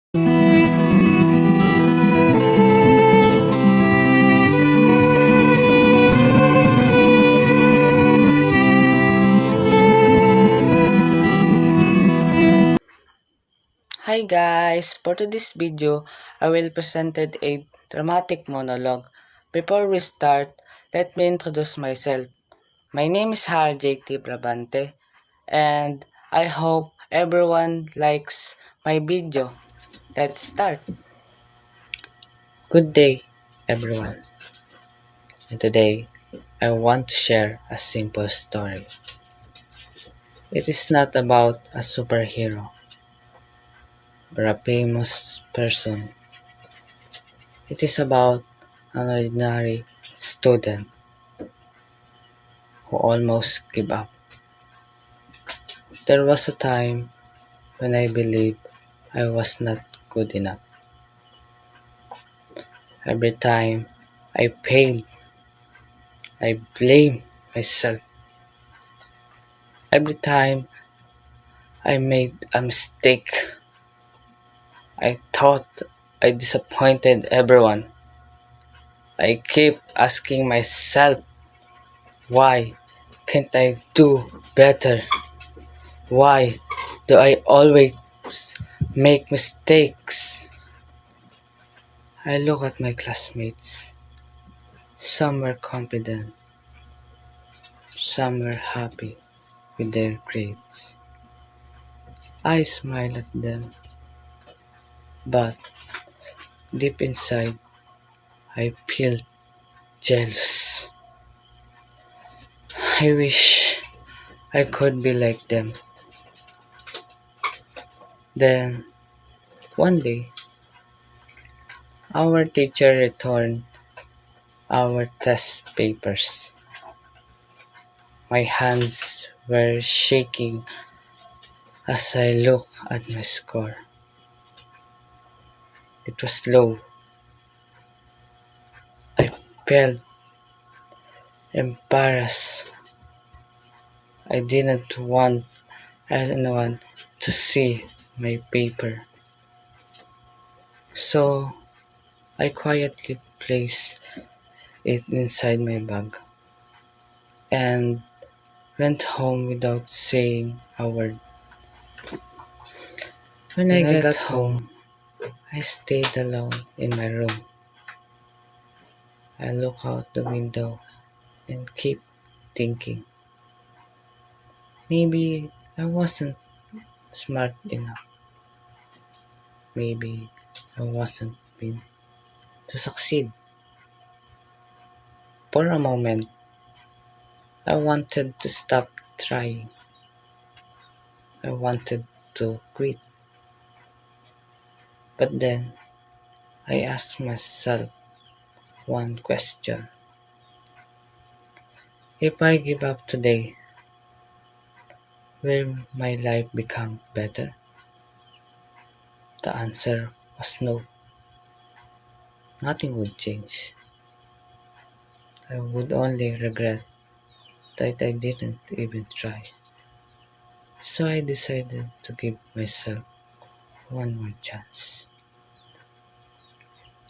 Hi guys! For today's video, I will present a dramatic monologue. Before we start, let me introduce myself. My name is Har JT Brabante and I hope everyone likes my video. Let's start! Good day everyone, and today I want to share a simple story. It is not about a superhero or a famous person. It is about an ordinary student who almost gave up. There was a time when I believed I was not good enough. Every time I failed, I blamed myself. Every time I made a mistake, I thought I disappointed everyone. I kept asking myself, why can't I do better? Why do I always make mistakes? I look at my classmates. Some were confident, some were happy with their grades. I smile at them, but deep inside, I feel jealous. I wish I could be like them. Then, one day, our teacher returned our test papers. My hands were shaking as I looked at my score. It was low. I felt embarrassed. I didn't want anyone to see my paper. So I quietly placed it inside my bag and went home without saying a word. When I got home, I stayed alone in my room. I looked out the window and kept thinking, maybe I wasn't smart enough. Maybe I wasn't meant to succeed. For a moment, I wanted to stop trying. I wanted to quit. But then I asked myself one question. If I give up today, will my life become better? The answer was no. Nothing would change. I would only regret that I didn't even try. So I decided to give myself one more chance.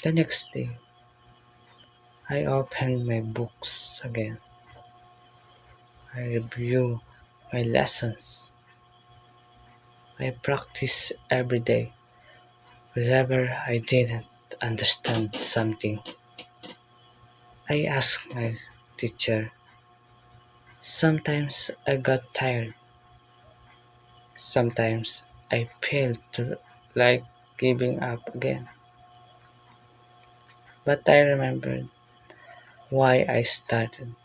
The next day, I opened my books again. I reviewed my lessons. I practiced every day. Whenever I didn't understand something, I asked my teacher. Sometimes I got tired. Sometimes I felt like giving up again. But I remembered why I started.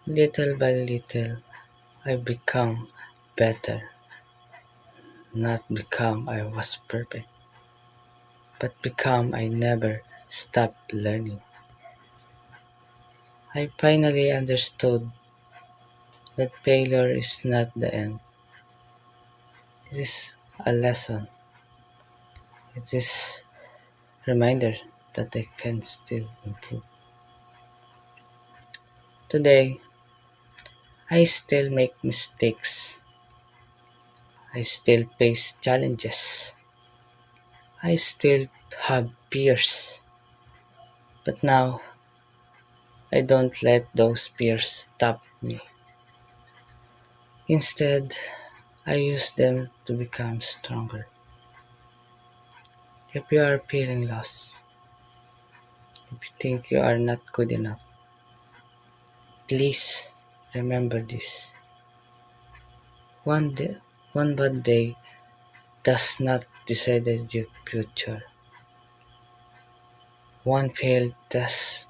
Little by little, I become better. Not become I was perfect, but become I never stopped learning. I finally understood that failure is not the end. It is a lesson. It is a reminder that I can still improve. Today, I still make mistakes. I still face challenges. I still have fears, but now I don't let those fears stop me. Instead, I use them to become stronger. If you are feeling lost, if you think you are not good enough, please remember this. One day, one bad day does not decide your future. One fail does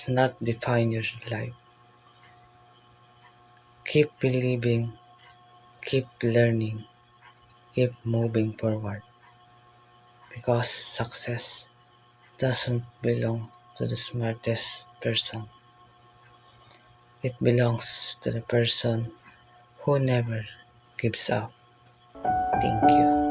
not define your life. Keep believing, keep learning, keep moving forward because success doesn't belong to the smartest person. It belongs to the person who never gives up. Thank you.